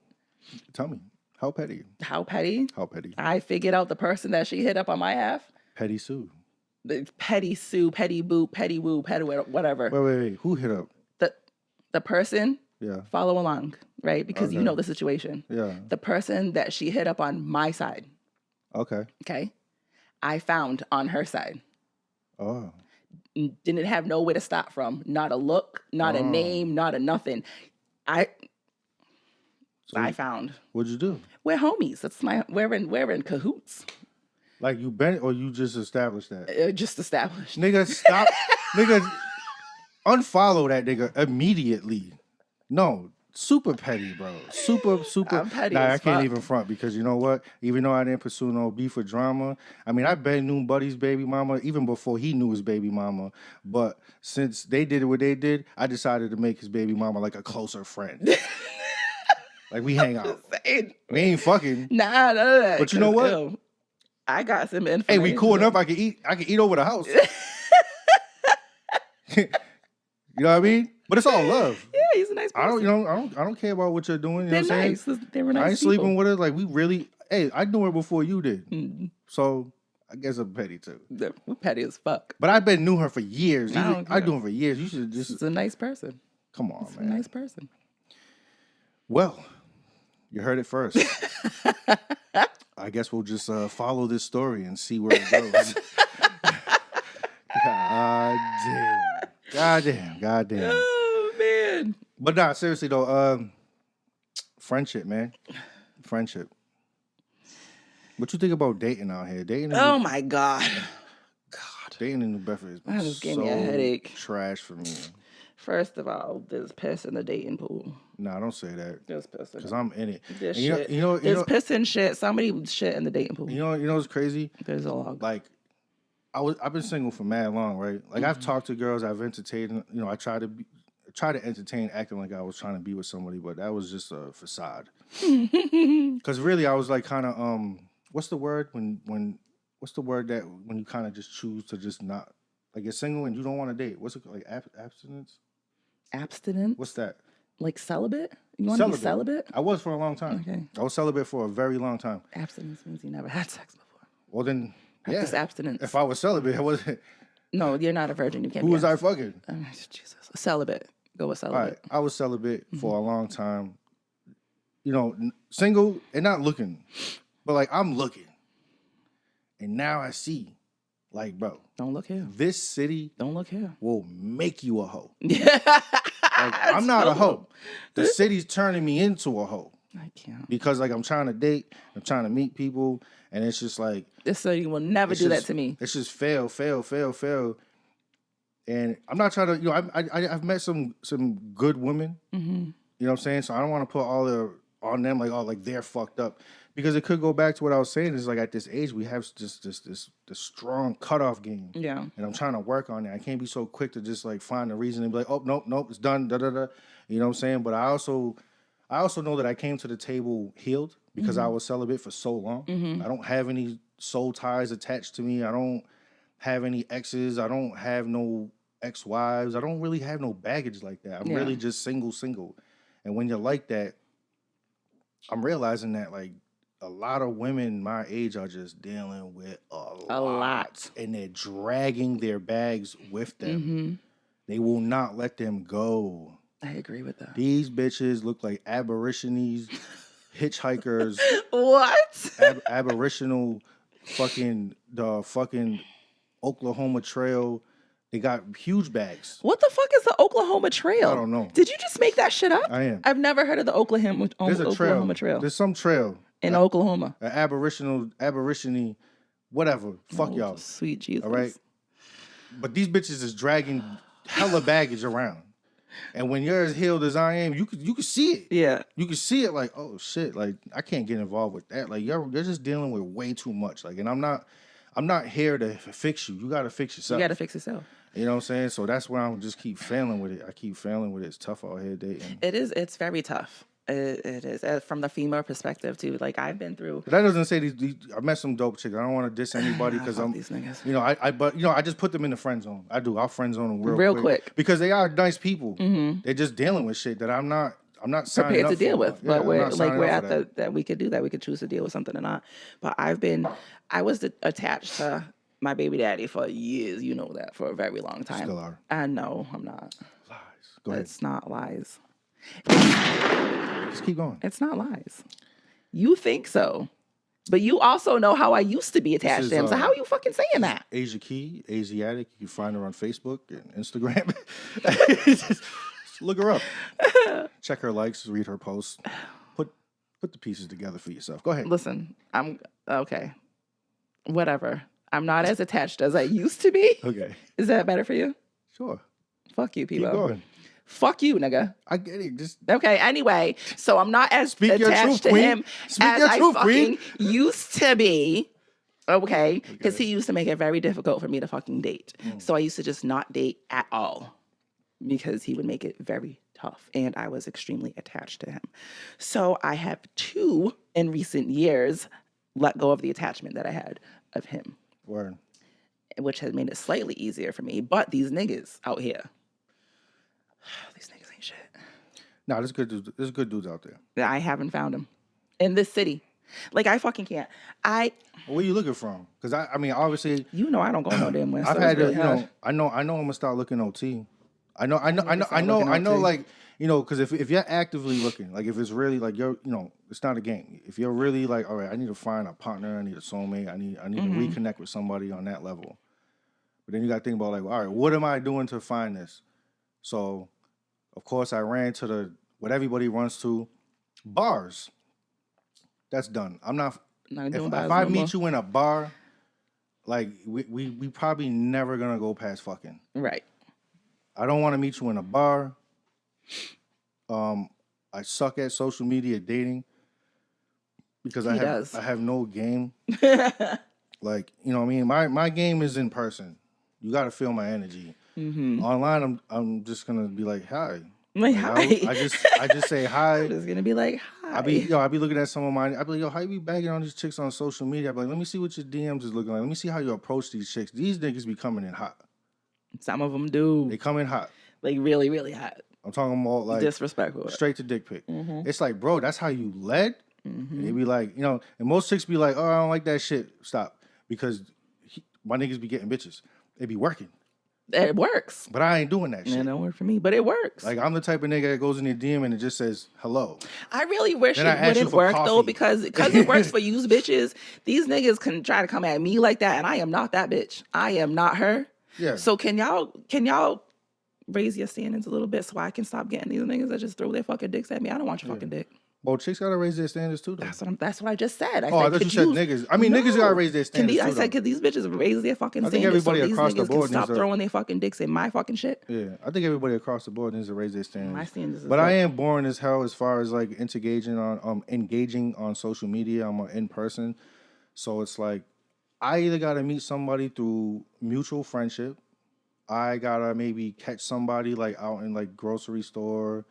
Tell me, how petty? How petty? How petty? I figured out the person that she hit up on my half. Petty Sue. Petty Sue, petty boo, petty woo, petty whatever. Wait. Who hit up? The person. Yeah. Follow along, right? Because you know the situation. Yeah. The person that she hit up on my side. Okay. Okay. I found on her side. Oh. Didn't have nowhere to stop from. Not a look, not a name, not a nothing. I found. What'd you do? We're homies. We're in cahoots. Like, you been, or you just established that? Just established. Nigga, stop. Nigga, unfollow that nigga immediately. No, super petty, bro. Super. I'm petty Nah, as I can't fuck. even front, because you know what? Even though I didn't pursue no beef or drama, I mean, I knew Buddy's baby mama even before he knew his baby mama. But since they did what they did, I decided to make his baby mama like a closer friend. Like, we hang out. We ain't fucking. Nah, none of that. But you know what? Yo, I got some information. Hey, we cool enough. I can eat over the house. You know what I mean? But it's all love. Yeah, he's a nice person. I don't care about what you're doing. You They're know what I'm nice. saying? They were nice I ain't people. sleeping with her. Like, we really. Hey, I knew her before you did. Mm-hmm. So I guess I'm petty too. We're petty as fuck. But I knew her for years. I knew her for years. You should just. She's a nice person. Come on, She's man. a nice person. Well, you heard it first. I guess we'll just follow this story and see where it goes. God damn. Oh man. But nah, seriously though, friendship, man. Friendship. What you think about dating out here? Oh my God. Dating in New Bedford has been That just gave me a headache. Trash for me. First of all, there's piss in the dating pool. Nah, don't say that. There's piss in Because it. I'm in it. There's And shit. There's piss and shit. Somebody shit in the dating pool. You know what's crazy? There's a log. Like, I've been single for mad long, right? Like, I've talked to girls, I've entertained. I try to entertain, acting like I was trying to be with somebody, but that was just a facade. Because really, I was like, kind of what's the word what's the word that when you kind of just choose to just not, like, you're single and you don't want to date? What's it called? Like abstinence? Abstinent? What's that? Like celibate? You want to be celibate? I was for a long time. Okay. I was celibate for a very long time. Abstinence means you never had sex before. Well, then, yeah. Just abstinence. If I was celibate, I wasn't. No, you're not a virgin. You can't Who be was I fucking? Jesus. Celibate. Go with All celibate. right, I was celibate for a long time. Single and not looking, but like, I'm looking. And now I see, like, bro, Don't look here. this city Don't look here. will make you a hoe. Yeah. Like, I'm not a hoe. The city's turning me into a hoe. I can't. Because like I'm trying to date, I'm trying to meet people, and it's just like Just so you will never do that to me. It's just fail. And I'm not trying to, you know, I've met some good women. Mm-hmm. You know what I'm saying? So I don't want to put all on them like, oh, like they're fucked up, because it could go back to what I was saying. Is like at this age we have just this strong cutoff game. Yeah. And I'm trying to work on it. I can't be so quick to just like find a reason and be like, oh nope, it's done. Da da da. You know what I'm saying? But I also know that I came to the table healed because I was celibate for so long. I don't have any soul ties attached to me. I don't have any exes. I don't have no ex-wives. I don't really have no baggage like that. I'm really just single. And when you're like that, I'm realizing that like a lot of women my age are just dealing with a lot. And they're dragging their bags with them. They will not let them go. I agree with that. These bitches look like aborigines, hitchhikers. What? Aboriginal fucking Oklahoma Trail. They got huge bags. What the fuck is the Oklahoma Trail? I don't know. Did you just make that shit up? I am. I've never heard of the Oklahoma Trail. There's some trail. In Oklahoma. An aborigine, whatever. Fuck y'all. Sweet Jesus. All right? But these bitches is dragging hella baggage around. And when you're as healed as I am, you could see it. Yeah. You can see it like, oh shit, like I can't get involved with that. Like you're just dealing with way too much. Like, and I'm not here to fix you. You gotta fix yourself. You gotta fix yourself. You know what I'm saying? So that's where I'm just keep failing with it. I keep failing with it. It's tough out here dating. It is. It's very tough. It is. From the female perspective too. Like I've been through. But that doesn't say these. I met some dope chicks. I don't want to diss anybody because I'm these niggas. You know, but you know, I just put them in the friend zone. I do. I'll friend zone them real quick because they are nice people. They're just dealing with shit that I'm not signing prepared up to deal for. with. Yeah, but we're at that. that we could do that. We could choose to deal with something or not. But I was attached to my baby daddy for years. You know that, for a very long time. Still are. I know I'm not. Lies. Go ahead. It's not lies. Just keep going. It's not lies. You think so. But you also know how I used to be attached to him. So how are you fucking saying that? Asia Key, Asiatic. You can find her on Facebook and Instagram. Just look her up. Check her likes, read her posts. Put the pieces together for yourself. Go ahead. Listen, I'm okay. Whatever. I'm not as attached as I used to be. Okay. Is that better for you? Sure. Fuck you, people. Keep going. Fuck you, nigga. I get it. Just okay. Anyway, so I'm not as attached to him as I fucking used to be. Okay, because he used to make it very difficult for me to fucking date. So I used to just not date at all because he would make it very tough, and I was extremely attached to him. So I have two in recent years let go of the attachment that I had of him. Word. Which has made it slightly easier for me. But these niggas out here, these niggas ain't shit. No, there's good dudes out there. I haven't found them in this city. Like, I fucking can't. Where are you looking from? Because I mean, obviously, you know, I don't go no damn where. I've so had really I know. I'm gonna start looking OT. I know. Like, you know, because if you're actively looking, like if it's really like you're, you know, it's not a game. If you're really like, all right, I need to find a partner, I need a soulmate, I need to reconnect with somebody on that level. But then you got to think about like, all right, what am I doing to find this? So, of course, I ran to what everybody runs to, bars. That's done. I'm not. If I meet you in a bar, like we probably never gonna go past fucking. Right. I don't want to meet you in a bar. I suck at social media dating because I have no game. Like, you know what I mean? My game is in person. You got to feel my energy. Mm-hmm. Online, I'm just gonna be like, hi. Like, hi. I just say hi. I'm just gonna be like, hi. I be looking at some of mine. I be like, yo, how you be bagging on these chicks on social media? I be like, let me see what your DMs is looking like. Let me see how you approach these chicks. These niggas be coming in hot. Some of them do. They come in hot. Like really, really hot. I'm talking about like disrespectful. Straight to dick pic. Mm-hmm. It's like, bro, that's how you led. Mm-hmm. They be like, you know, and most chicks be like, oh, I don't like that shit. Stop, because my niggas be getting bitches. They be working. It works. But I ain't doing that shit. It don't work for me, but it works. Like, I'm the type of nigga that goes in your DM and it just says, hello. I really wish it wouldn't work, though, because it works for you bitches. These niggas can try to come at me like that, and I am not that bitch. I am not her. Yeah. So can y'all raise your standards a little bit so I can stop getting these niggas that just throw their fucking dicks at me? I don't want your fucking dick. Well, chicks gotta raise their standards too, though. That's what I just said. I thought you said niggas. I mean, niggas gotta raise their standards I too, said, could these bitches raise their fucking I think standards so everybody these across the niggas can board needs stop throwing their fucking dicks in my fucking shit? Yeah, I think everybody across the board needs to raise their standards. My standards is But I what? am boring as hell as far as like engaging on social media. I'm in person, so it's like I either gotta meet somebody through mutual friendship. I gotta maybe catch somebody like out in like grocery store.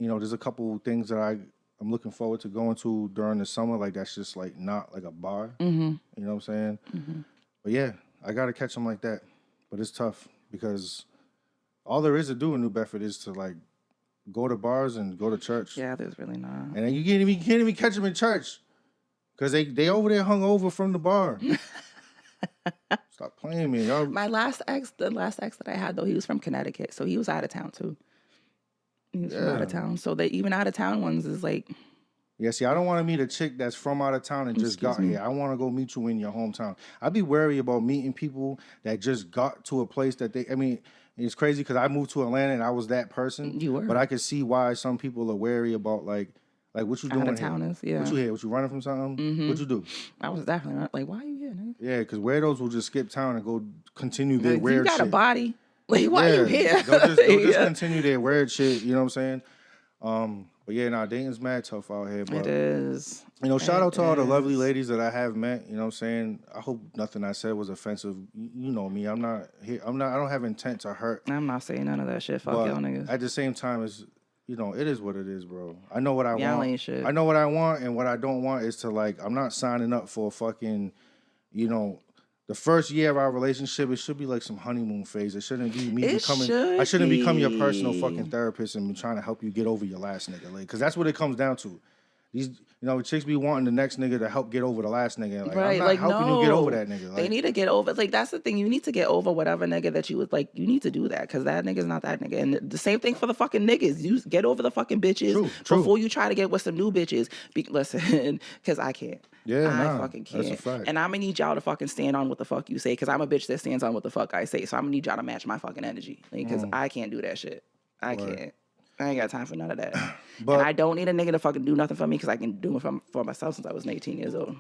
There's a couple things that I'm looking forward to going to during the summer. Like that's just like not like a bar. Mm-hmm. You know what I'm saying? Mm-hmm. But yeah, I gotta catch them like that. But it's tough because all there is to do in New Bedford is to like go to bars and go to church. Yeah, there's really not. And then you can't even catch them in church because they over there hung over from the bar. Stop playing me, y'all. The last ex that I had though, he was from Connecticut, so he was out of town too. He was from out of town, so they even out of town ones is like. Yeah, see, I don't want to meet a chick that's from out of town and just got here. I want to go meet you in your hometown. I'd be wary about meeting people that just got to a place that it's crazy because I moved to Atlanta and I was that person. You were. But I could see why some people are wary about like what you doing out of towners, yeah. What you here? What you running from something? Mm-hmm. What you do? I was definitely like, why are you here, nigga? Yeah, because weirdos will just skip town and go continue their weird shit. You got a body. Like, why are you here? They'll just continue their weird shit, you know what I'm saying? But yeah, dating's mad tough out here. But, it is. Shout out to all the lovely ladies that I have met. You know what I'm saying? I hope nothing I said was offensive. You know me. I don't have intent to hurt. I'm not saying none of that shit. Fuck y'all niggas. At the same time, it is what it is, bro. I know what I want. Ain't shit. I know what I want, and what I don't want is to like. I'm not signing up for fucking, the first year of our relationship, it should be like some honeymoon phase. It shouldn't be me I shouldn't become your personal fucking therapist and be trying to help you get over your last nigga. Like, because that's what it comes down to. These, chicks be wanting the next nigga to help get over the last nigga. Like, right, I'm not helping you get over that nigga. Like, they need to get over. Like, that's the thing. You need to get over whatever nigga that you was like. You need to do that because that nigga's not that nigga. And the same thing for the fucking niggas. You get over the fucking bitches before you try to get with some new bitches. Listen, because I can't. Yeah, I fucking can't. That's a fact. And I'm gonna need y'all to fucking stand on what the fuck you say because I'm a bitch that stands on what the fuck I say. So I'm gonna need y'all to match my fucking energy because I can't do that shit. I can't. I ain't got time for none of that. And I don't need a nigga to fucking do nothing for me because I can do it for myself since I was 18 years old.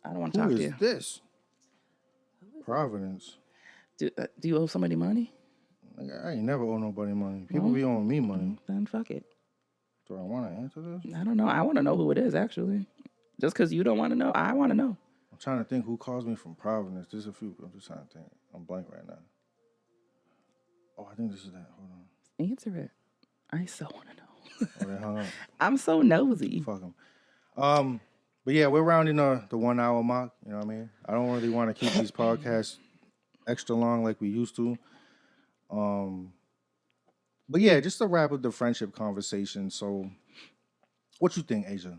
I don't want to talk to you. Who is this? Providence. Do you owe somebody money? I ain't never owe nobody money. People be owing me money. Then fuck it. Do I want to answer this? I don't know. I want to know who it is, actually. Just because you don't want to know, I want to know. I'm trying to think who calls me from Providence. There's a few. I'm just trying to think. I'm blank right now. Oh, I think this is that. Hold on. Answer it. I so want to know. Oh, they hung up. I'm so nosy. Fuck them. But yeah, we're rounding the 1 hour mark. You know what I mean? I don't really want to keep these podcasts extra long like we used to. But yeah, just to wrap up the friendship conversation. So, what you think, Asia?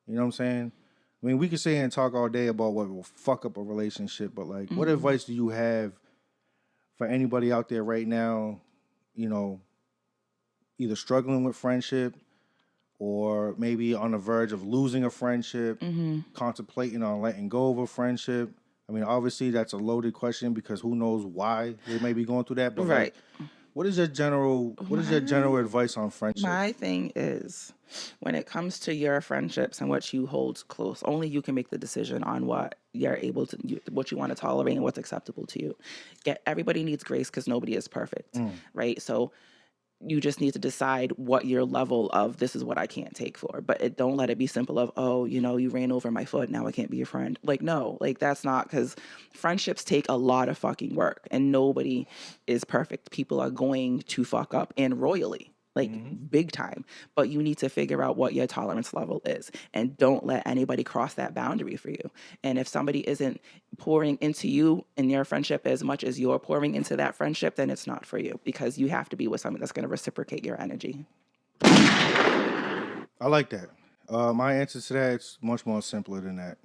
You know what I'm saying? I mean, we could sit here and talk all day about what will fuck up a relationship, but like, what advice do you have for anybody out there right now? Either struggling with friendship or maybe on the verge of losing a friendship, contemplating on letting go of a friendship. I mean, obviously that's a loaded question because who knows why they may be going through that. But right. What is your general advice on friendship? My thing is, when it comes to your friendships and what you hold close, only you can make the decision on what you're able to, what you want to tolerate and what's acceptable to you. Everybody needs grace because nobody is perfect, right? So you just need to decide what your level of this is what I can't take for. But don't let it be simple of, oh, you ran over my foot, now I can't be your friend. Like, no, like that's not, because friendships take a lot of fucking work and nobody is perfect. People are going to fuck up and royally. Like big time, but you need to figure out what your tolerance level is and don't let anybody cross that boundary for you. And if somebody isn't pouring into you in your friendship as much as you're pouring into that friendship, then it's not for you because you have to be with somebody that's going to reciprocate your energy. I like that. My answer to that is much more simpler than that.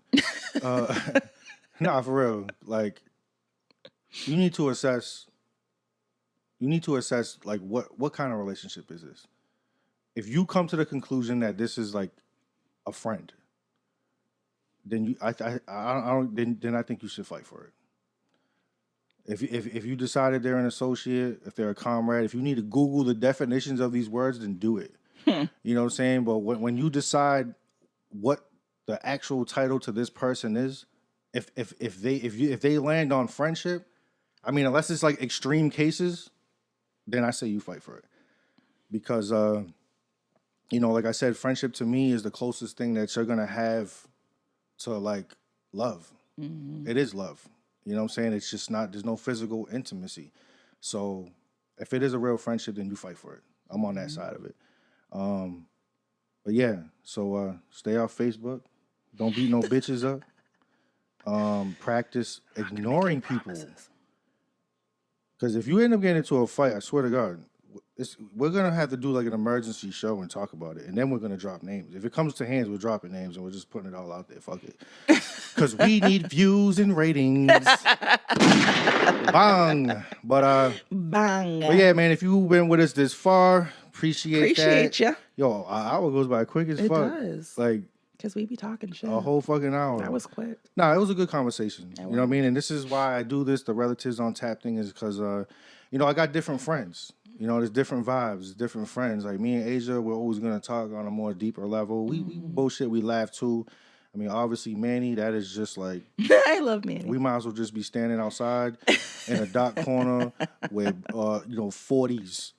Nah, for real. Like, you need to assess like what kind of relationship is this? If you come to the conclusion that this is like a friend, then I think you should fight for it. If you decided they're an associate, if they're a comrade, if you need to Google the definitions of these words, then do it. You know what I'm saying? But when you decide what the actual title to this person is, if they land on friendship, I mean, unless it's like extreme cases, then I say you fight for it. Because like I said, friendship to me is the closest thing that you're gonna have to like love. It is love. You know what I'm saying? It's just not, there's no physical intimacy. So if it is a real friendship, then you fight for it. I'm on that side of it. But yeah, so stay off Facebook. Don't beat no bitches up. Practice ignoring people. Because if you end up getting into a fight, I swear to God, we're going to have to do like an emergency show and talk about it. And then we're going to drop names. If it comes to hands, we're dropping names and we're just putting it all out there. Fuck it. Because we need views and ratings. Bang. Bang. But yeah, man, if you've been with us this far, appreciate that. you. Yo, an hour goes by quick as It fuck. does. Like Because we be talking shit. a whole fucking hour. That was quick. Nah, it was a good conversation. You know what I mean? And this is why I do this, the Relatives on Tap thing, is because, I got different friends. There's different vibes, different friends. Like me and Asia, we're always going to talk on a more deeper level. We bullshit, we laugh too. I mean, obviously, Manny, that is just like... I love Manny. We might as well just be standing outside in a dark corner with, 40s.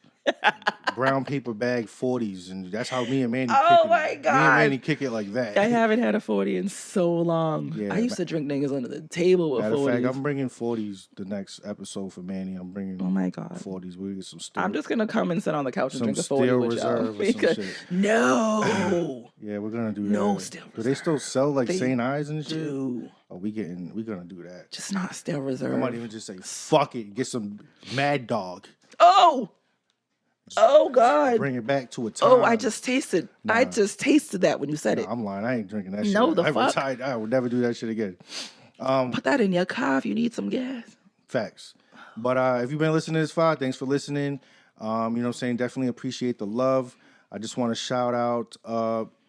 Brown paper bag 40s, and that's how me and Manny kick it. Oh my God. Me and Manny kick it like that. I haven't had a 40 in so long. Yeah, I used to drink niggas under the table with Matter 40s. of fact, I'm bringing 40s the next episode for Manny. I'm bringing Oh my God. 40s. We'll get some steel. I'm just going to come and sit on the couch and some drink a 40 steel with y'all. reserve or some shit. No. Yeah, we're gonna do that. No steel Do they still sell like They St. Ives and shit? do. Oh, we're gonna do that. Just not steel reserve. I might even just say fuck it, get some Mad Dog. Oh God. Bring it back to a time. Oh, I just tasted. I just tasted that when you said it. I'm lying. I ain't drinking that shit. No, the I fuck? retired. I would never do that shit again. Put that in your car if you need some gas. Facts. But if you've been listening to this far, thanks for listening. You know what I'm saying? Definitely appreciate the love. I just want to shout out.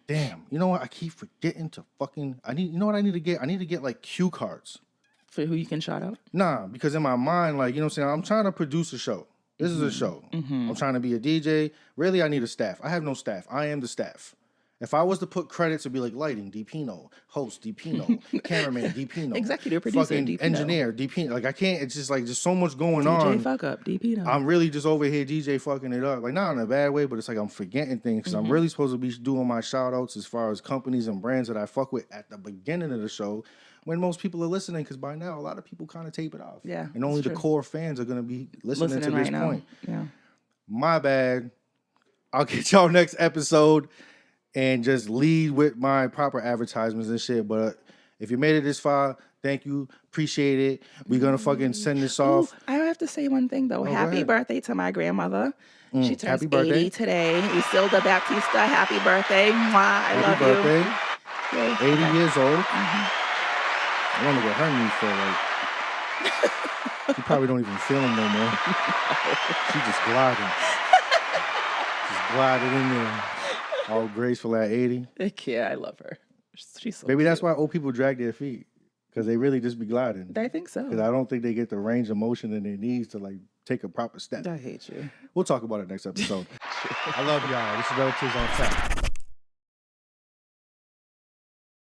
Damn. You know what? I keep forgetting to fucking. You know what I need to get? I need to get like cue cards. For who you can shout out? Nah, because in my mind, like, you know what I'm saying? I'm trying to produce a show. This is a show. I'm trying to be a DJ. Really, I need a staff. I have no staff. I am the staff. If I was to put credits, it'd be like lighting, Dee Pino, host, Dee Pino, cameraman, Dee Pino, executive producer, fucking Dee Pino, engineer, Dee Pino. Like, I can't, it's just like, just so much going DJ on. fuck up, Dee Pino. I'm really just over here DJ fucking it up. Like, not in a bad way, but it's like I'm forgetting things because I'm really supposed to be doing my shout outs as far as companies and brands that I fuck with at the beginning of the show when most people are listening, because by now a lot of people kind of tape it off. Yeah. And only the core fans are going to be listening to this right now. point. Yeah. My bad. I'll get y'all next episode and just lead with my proper advertisements and shit. But if you made it this far, thank you. Appreciate it. We're going to fucking send this off. I have to say one thing, though. Go Happy ahead. birthday to my grandmother. She turns happy birthday. 80 today. Lucilda Baptista, happy birthday. Mwah, I love Happy birthday. you. Yay. 80 years old. I wonder what her needs for, like. She probably don't even feel him no more. She just gliding. Just gliding in there. All graceful at 80. Yeah, I love her. She's so Maybe cute. that's why old people drag their feet. Because they really just be gliding. I think so. Because I don't think they get the range of motion in their knees to like take a proper step. I hate you. We'll talk about it next episode. I love y'all. This is Relatives on Tap.